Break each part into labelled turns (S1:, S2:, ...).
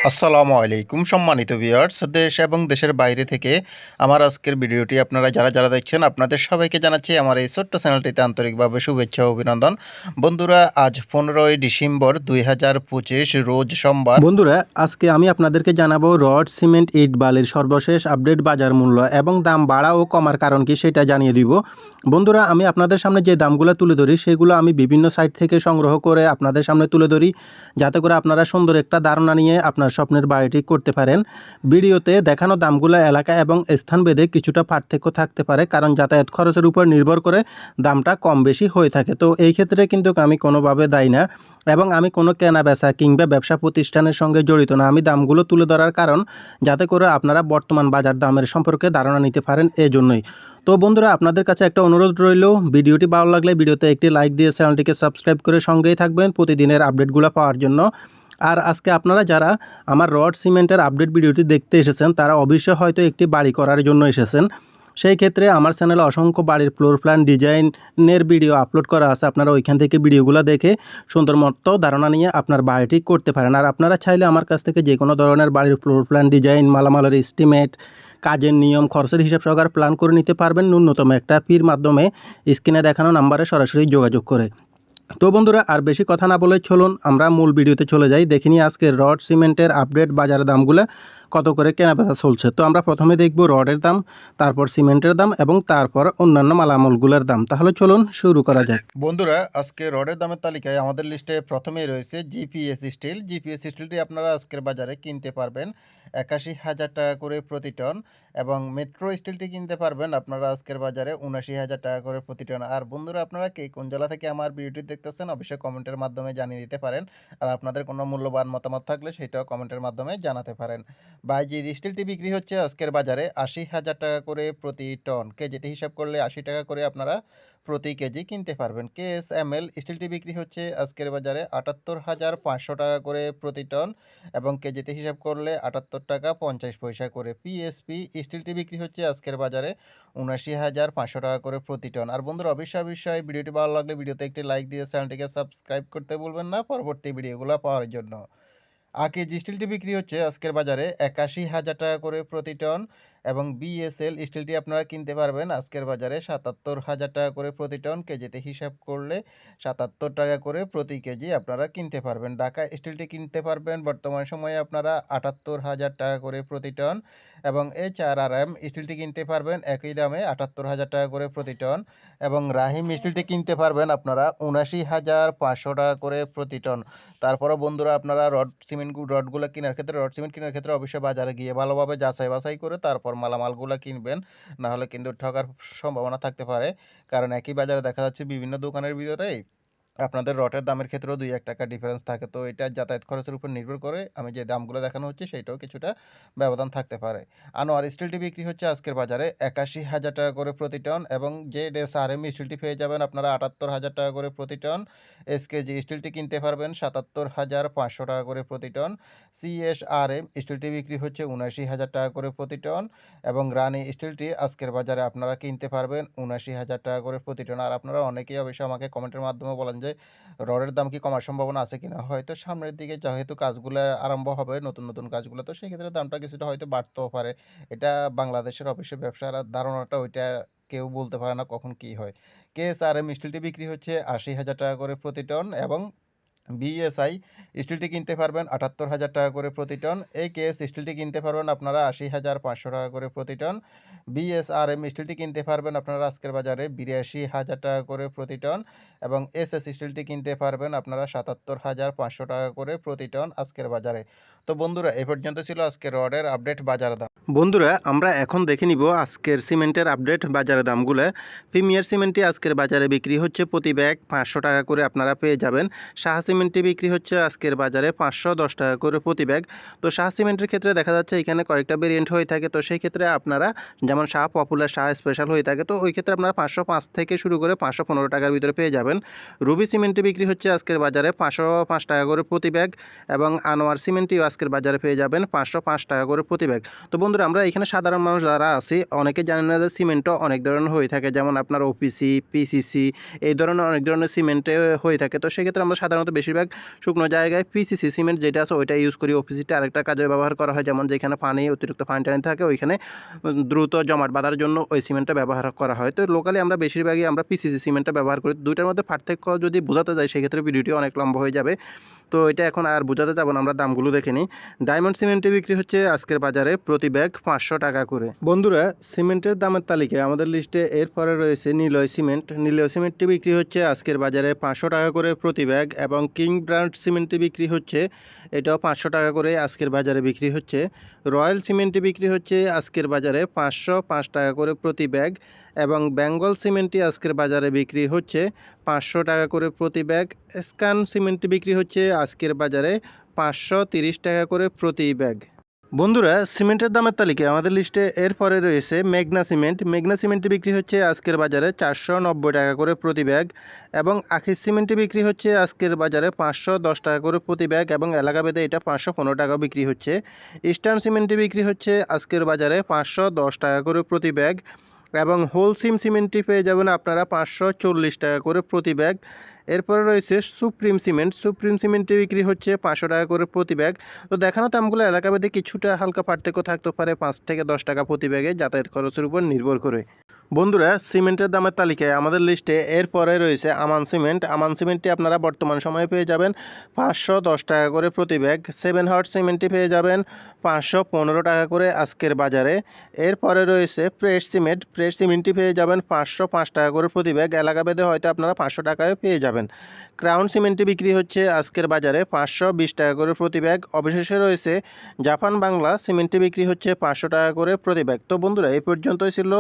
S1: আসসালামু আলাইকুম সম্মানিত ভিউয়ার্স, দেশ এবং দেশের বাইরে থেকে আমার আজকের ভিডিওটি আপনারা যারা দেখছেন আপনাদের সবাইকে জানাচ্ছি আমার এই ছোট্ট চ্যানেলটিতে আন্তরিকভাবে শুভেচ্ছা ও অভিনন্দন। বন্ধুরা, আজ 15ই ডিসেম্বর 2025 রোজ সোমবার।
S2: বন্ধুরা, আজকে আমি আপনাদেরকে জানাবো রড, সিমেন্ট, ইট, বালির সর্বশেষ আপডেট বাজার মূল্য এবং দাম বাড়া ও কমার কারণ কি সেটা জানিয়ে দিব। বন্ধুরা, আমি আপনাদের সামনে যে দামগুলো তুলে ধরি সেগুলো আমি বিভিন্ন সাইট থেকে সংগ্রহ করে আপনাদের সামনে তুলে ধরি, যাতে করে আপনারা সুন্দর একটা ধারণা নিয়ে আপনার স্বপ্নের বাড়িটি করতে পারেন। ভিডিওতে দেখানো দামগুলো এলাকা এবং স্থানভেদে কিছুটা পার্থক্য থাকতে পারে, কারণ যাতায়াত খরচের উপর নির্ভর করে দামটা কম বেশি হয়ে থাকে। তো এই ক্ষেত্রে কিন্তু আমি কোনোভাবে দায়ী না এবং আমি কোনো কেনা বেচা কিংবা ব্যবসা প্রতিষ্ঠানের সঙ্গে জড়িত না। আমি দামগুলো তুলে ধরার কারণ যাতে করে আপনারা বর্তমান বাজার দামের সম্পর্কে ধারণা নিতে পারেন, এজন্যই। তো বন্ধুরা, আপনাদের কাছে একটা অনুরোধ রইল, ভিডিওটি ভালো লাগলে ভিডিওতে একটি লাইক দিয়ে চ্যানেলটিকে সাবস্ক্রাইব করে সঙ্গেই থাকবেন প্রতিদিনের আপডেটগুলো পাওয়ার জন্য। আর আজকে আপনারা যারা আমার রড সিমেন্টের আপডেট ভিডিওটি দেখতে এসেছেন তারা অবশ্যই হয়তো একটি বাড়ি করার জন্য এসেছেন। সেই ক্ষেত্রে আমার চ্যানেলে অসংখ্য বাড়ির ফ্লোর প্ল্যান ডিজাইনের ভিডিও আপলোড করা আছে। আপনারা ওইখান থেকে ভিডিওগুলো দেখে সুন্দর মতো ধারণা নিয়ে আপনার বাড়িটি করতে পারেন। আর আপনারা চাইলে আমার কাছ থেকে যে কোনো ধরনের বাড়ির ফ্লোর প্ল্যান ডিজাইন, মালামালের এস্টিমেট, কাজের নিয়ম, খরচের হিসাব সহকারে প্ল্যান করে নিতে পারবেন ন্যূনতম একটা ফির মাধ্যমে স্ক্রিনে দেখানো নাম্বারে সরাসরি যোগাযোগ করে। তো বন্ধুরা, আর বেশি কথা না বলে চলুন আমরা মূল ভিডিওতে চলে যাই। দেখে নিই আজকে রড সিমেন্টের আপডেট বাজারের দামগুলো কত করে কেনাবেচা চলছে। তো আমরা প্রথমে দেখব রডের দাম, তারপর সিমেন্টের দাম এবং তারপর অন্যান্য মালামালগুলোর দাম। তাহলে চলুন শুরু করা যাক।
S1: বন্ধুরা, আজকে রডের দামের তালিকায় আমাদের লিস্টে প্রথমেই রয়েছে জিপিএস স্টিল। জিপিএস স্টিলটি আপনারা আজকের বাজারে কিনতে পারবেন 81,000 টাকা করে প্রতি টন, এবং মেট্রো স্টিলটি কিনতে পারবেন আপনারা আজকের বাজারে 79,000 টাকা করে প্রতি টন। আর বন্ধুরা, আপনারা কে কোন জেলা থেকে আমার ভিডিওটি দেখতেছেন অবশ্যই কমেন্টের মাধ্যমে জানিয়ে দিতে পারেন। আর আপনাদের কোনো মূল্যবান মতামত থাকলে সেটাও কমেন্টের মাধ্যমে জানাতে পারেন। বাইজির স্টিলটি বিক্রি হচ্ছে আজকের বাজারে 80,000 টাকা করে প্রতি টন। কেজিতে হিসাব করলে 80 টাকা করে আপনারা প্রতি কেজি কিনতে পারবেন। কেএসএমএল স্টিলটি বিক্রি হচ্ছে আজকের বাজারে 78,500 টাকা করে প্রতি টন, এবং কেজিতে হিসাব করলে 78 টাকা 50 পয়সা করে। পিএসপি স্টিলটি বিক্রি হচ্ছে আজকের বাজারে 79,500 টাকা করে প্রতি টন। আর বন্ধুরা, অবশ্যই ভিডিওটি ভালো লাগলে ভিডিওতে একটি লাইক দিয়ে চ্যানেলটিকে সাবস্ক্রাইব করতে ভুলবেন না পরবর্তী ভিডিওগুলো পাওয়ার জন্য। আকিজ স্টিলটি বিক্রি হচ্ছে আজকের বাজারে 81,000 টাকা করে প্রতি টন, এবং বিএসএল স্টিলটি আপনারা কিনতে পারবেন আজকের বাজারে 77,000 টাকা করে প্রতি টন। কেজিতে হিসাব করলে 77 টাকা করে প্রতি কেজি আপনারা কিনতে পারবেন। ঢাকা স্টিলটি কিনতে পারবেন বর্তমান সময়ে আপনারা 78,000 টাকা করে প্রতি টন, এবং এইচআরআরএম স্টিলটি কিনতে পারবেন একই দামে 78,000 টাকা করে প্রতি টন, এবং রাহিম স্টিলটি কিনতে পারবেন আপনারা 79,500 টাকা করে প্রতি টন। তারপরে বন্ধুরা, আপনারা রডগুলো কেনার ক্ষেত্রে, রড সিমেন্ট কেনার ক্ষেত্রে অবশ্যই বাজারে গিয়ে ভালোভাবে যাচাই বাছাই করে তারপর মালামালগুলো কিনবেন, না হলে কিন্তু ঠকার সম্ভাবনা থাকতে পারে। কারণ একই বাজারে দেখা যাচ্ছে বিভিন্ন দোকানের ভিতরেই আপনাদের রটের দামের ক্ষেত্রেও 2-1 টাকা ডিফারেন্স থাকে। তো এটা যাতায়াত খরচের উপর নির্ভর করে আমি যে দামগুলো দেখানো হচ্ছে সেটাও কিছুটা ব্যবধান থাকতে পারে। আনোয়ার স্টিলটি বিক্রি হচ্ছে আজকের বাজারে 81,000 টাকা করে প্রতি টন, এবং জেডএসআরএম স্টিলটি পেয়ে যাবেন আপনারা 78,000 টাকা করে প্রতি টন। এসকেজি স্টিলটি কিনতে পারবেন 77,500 টাকা করে প্রতি টন। সিএসআরএম স্টিলটি বিক্রি হচ্ছে 79,000 টাকা করে প্রতি টন, এবং রানি স্টিলটি আজকের বাজারে আপনারা কিনতে পারবেন 79,000 টাকা করে প্রতি টন। আর আপনারা অনেকেই অবশ্যই আমাকে কমেন্টের মাধ্যমে বলেন যে রডের দাম কি কমার সম্ভাবনা আছে কিনা। হয়তো সামনের দিকে যেহেতু কাজগুলো আরম্ভ হবে, নতুন নতুন কাজগুলো, তো সেই ক্ষেত্রে দামটা কিছুটা হয়তো বাড়তেও পারে। এটা বাংলাদেশের অবশ্যই ব্যবসার ধারণাটা, ওইটা কেউ বলতে পারে না কখন কি হয়। কেএসআরএম স্টিলটি বিক্রি হচ্ছে 80,000 টাকা করে প্রতি টন, এবং বিএসআই স্টিলটি কিনতে পারবেন 78,000 টাকা করে প্রতি টন। এই কেএস স্টিলটি কিনতে পারবেন আপনারা 80,500 টাকা করে প্রতি টন। বিএসআরএম স্টিলটি কিনতে পারবেন আপনারা আজকের বাজারে 82,000 টাকা করে প্রতি টন, এবং এসএস স্টিলটি কিনতে পারবেন আপনারা 77,500 টাকা করে প্রতি টন আজকের বাজারে। তো বন্ধুরা, এই পর্যন্ত ছিল আজকের রডের আপডেট বাজার দাম।
S2: বন্ধুরা, আমরা এখন দেখে নিব আজকের সিমেন্টের আপডেট বাজারের দামগুলো। প্রিমিয়ার সিমেন্টটি আজকের বাজারে বিক্রি হচ্ছে প্রতি ব্যাগ 500 টাকা করে আপনারা পেয়ে যাবেন। শাহ সিমেন্টটি বিক্রি হচ্ছে আজকের বাজারে 510 টাকা করে প্রতি ব্যাগ। তো শাহ সিমেন্টের ক্ষেত্রে দেখা যাচ্ছে এখানে কয়েকটা ভেরিয়েন্ট হয়ে থাকে। তো সেই ক্ষেত্রে আপনারা যেমন শাহ পপুলার, শাহ স্পেশাল হয়ে থাকে, তো ওই ক্ষেত্রে আপনারা 505 থেকে শুরু করে 515 টাকার ভিতরে পেয়ে যাবেন। রুবি সিমেন্টটি বিক্রি হচ্ছে আজকের বাজারে 505 টাকা করে প্রতি ব্যাগ, এবং আনোয়ার সিমেন্টটিও আজকের বাজারে পেয়ে যাবেন 505 টাকা করে প্রতি ব্যাগ। তো বন্ধুরা, আমরা এখানে সাধারণ মানুষ যারা আছি অনেকে জানেন না যে সিমেন্টও অনেক ধরনের হয়ে থাকে, যেমন আপনার ওপিসি, পিসিসি, এই ধরনের অনেক ধরনের সিমেন্টে হয়ে থাকে। তো সেক্ষেত্রে আমরা সাধারণত বেশিরভাগ শুকনো জায়গায় পিসিসি সিমেন্ট যেটা আছে ওইটা ইউজ করি। ওপিসিটা আরেকটা কাজে ব্যবহার করা হয়, যেমন যেখানে অতিরিক্ত পানি টানি থাকে ওইখানে দ্রুত জমাট বাঁধার জন্য ওই সিমেন্টটা ব্যবহার করা হয়। তো লোকালি আমরা বেশিরভাগই আমরা পিসিসি সিমেন্টটা ব্যবহার করি। দুইটার মধ্যে পার্থক্য যদি বোঝাতে যাই সেক্ষেত্রে ভিডিওটি অনেক লম্বা হয়ে যাবে, তো এটা এখন আর বোঝাতে যাব না, আমরা দামগুলো দেখে নিই। ডায়মন্ড সিমেন্টে বিক্রি হচ্ছে আজকের বাজারে প্রতি ব্যাগ 500 টাকা করে। বন্ধুরা, সিমেন্টের দামের তালিকায় আমাদের লিস্টে এরপরে রয়েছে নিলয় সিমেন্ট। নিলয় সিমেন্টটি বিক্রি হচ্ছে আজকের বাজারে 500 টাকা করে প্রতি ব্যাগ, এবং কিং ব্র্যান্ড সিমেন্টটি বিক্রি হচ্ছে এটাও 500 টাকা করে আজকের বাজারে বিক্রি হচ্ছে। রয়্যাল সিমেন্টটি বিক্রি হচ্ছে আজকের বাজারে 505 টাকা করে প্রতি ব্যাগ, এবং বেঙ্গল সিমেন্টটি আজকের বাজারে বিক্রি হচ্ছে 500 টাকা করে প্রতি ব্যাগ। স্ক্যান সিমেন্টটি বিক্রি হচ্ছে আজকের বাজারে 530 টাকা করে প্রতি ব্যাগ। বন্ধুরা, সিমেন্টের দামের তালিকায় আমাদের লিস্টে এরপরে রয়েছে মেঘনা সিমেন্ট। মেঘনা সিমেন্টটি বিক্রি হচ্ছে আজকের বাজারে 490 টাকা করে প্রতি ব্যাগ, এবং আখির সিমেন্টটি বিক্রি হচ্ছে আজকের বাজারে 510 টাকা করে প্রতি ব্যাগ, এবং এলাকাভেদে এটা 515 টাকা বিক্রি হচ্ছে। ইস্টার্ন সিমেন্টটি বিক্রি হচ্ছে আজকের বাজারে 510 টাকা করে প্রতি ব্যাগ, এবং হোলসিম সিমেন্টটি পেয়ে যাবেন আপনারা 540 টাকা করে প্রতি ব্যাগ। এরপরে রয়েছে সুপ্রিম সিমেন্ট। সুপ্রিম সিমেন্টটি বিক্রি হচ্ছে 500 টাকা করে প্রতি ব্যাগ। তো দেখানো দামগুলো এলাকাভেদে কিছুটা হালকা পার্থক্য থাকতে পারে, 5 থেকে 10 টাকা প্রতি ব্যাগে যাতায়াত খরচের উপর নির্ভর করে। বন্ধুরা, সিমেন্টের দামের তালিকায় আমাদের লিস্টে এরপরে রয়েছে আমান সিমেন্ট। আমান সিমেন্টটি আপনারা বর্তমান সময়ে পেয়ে যাবেন 510 টাকা করে প্রতি ব্যাগ। 7 হট সিমেন্টটি পেয়ে যাবেন 515 টাকা করে আজকের বাজারে। এরপরে রয়েছে প্রেস সিমেন্ট। প্রেস সিমেন্টটি পেয়ে যাবেন 505 টাকা করে প্রতি ব্যাগ, এলাকাভেদে হয়তো আপনারা 500 টাকায় পেয়ে যাবেন। ক্রাউন সিমেন্টটি বিক্রি হচ্ছে আজকের বাজারে 520 টাকা করে প্রতি ব্যাগ। অবশেষে রয়েছে জাপান বাংলা সিমেন্টটি বিক্রি হচ্ছে 500 টাকা করে প্রতি ব্যাগ। তো বন্ধুরা, এই পর্যন্তই ছিল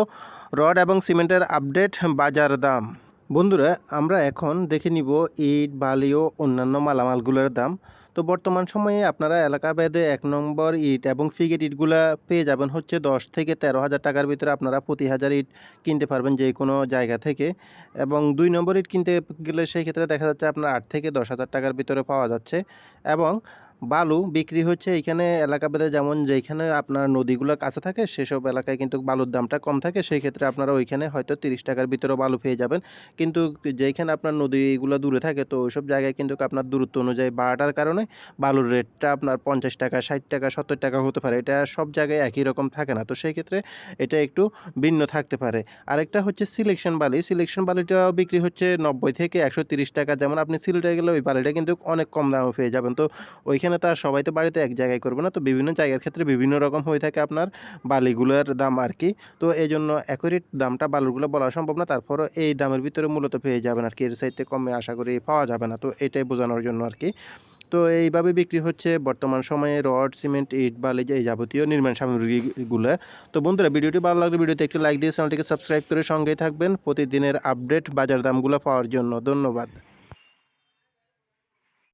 S2: রড এবং সিমেন্টের আপডেট বাজার দাম। বন্ধুরা, আমরা এখন দেখে নিব ইট, বালি ও অন্যান্য মালামালগুলোর দাম। তো বর্তমান সময়ে আপনারা এলাকা ভেদে 1 নম্বর ইট এবং ফিগেট ইটগুলা পেয়ে যাবেন হচ্ছে 10 থেকে 13 হাজার টাকার ভিতরে। আপনারা প্রতি হাজার ইট কিনতে পারবেন যে কোনো জায়গা থেকে, এবং 2 নম্বর ইট কিনতে গেলে সেই ক্ষেত্রে দেখা যাচ্ছে আপনার 8 থেকে 10 হাজার টাকার ভিতরে পাওয়া যাচ্ছে। এবং বালু বিক্রি হচ্ছে এইখানে এলাকাভেদে, যেমন যেইখানে আপনার নদীগুলো কাছে থাকে সেসব এলাকায় কিন্তু বালুর দামটা কম থাকে, সেই ক্ষেত্রে আপনারা ওইখানে হয়তো 30 টাকার ভিতরে বালু পেয়ে যাবেন। কিন্তু যেইখানে আপনার নদীগুলো দূরে থাকে তো ওইসব জায়গায় কিন্তু আপনার দূরত্ব অনুযায়ী বাড়াটার কারণে বালুর রেটটা আপনার 50 টাকা, 60 টাকা, 70 টাকা হতে পারে। এটা সব জায়গায় একই রকম থাকে না, তো সেই ক্ষেত্রে এটা একটু ভিন্ন থাকতে পারে। আরেকটা হচ্ছে সিলেকশন বালি। সিলেকশন বালিটাও বিক্রি হচ্ছে 90 থেকে 130 টাকা। যেমন আপনি সিলেটে গেলে ওই বালিটা কিন্তু অনেক কম দামে পেয়ে যাবেন। তো ওইখানে তো আর সবাই তো বাড়িতে এক জায়গায় করবে না, তো বিভিন্ন জায়গার ক্ষেত্রে বিভিন্ন রকম হয়ে থাকে আপনার বালিগুলোর দাম আর কি। তো এই জন্য অ্যাকুরেট দামটা বালুগুলো বলা সম্ভব না, তারপরও এই দামের ভিতরে মূলত পেয়ে যাবেন আর কি, এর চাইতে কমে আশা করি পাওয়া যাবে না। তো এটাই বোঝানোর জন্য আর কি। তো এইভাবে বিক্রি হচ্ছে বর্তমান সময়ে রড, সিমেন্ট, ইট, বালি, এই যাবতীয় নির্মাণ সামগ্রীগুলো। তো বন্ধুরা, ভিডিওটি ভালো লাগলে ভিডিওতে একটি লাইক দিয়ে চ্যানেলটিকে সাবস্ক্রাইব করে সঙ্গেই থাকবেন প্রতিদিনের আপডেট বাজার দামগুলো পাওয়ার জন্য। ধন্যবাদ।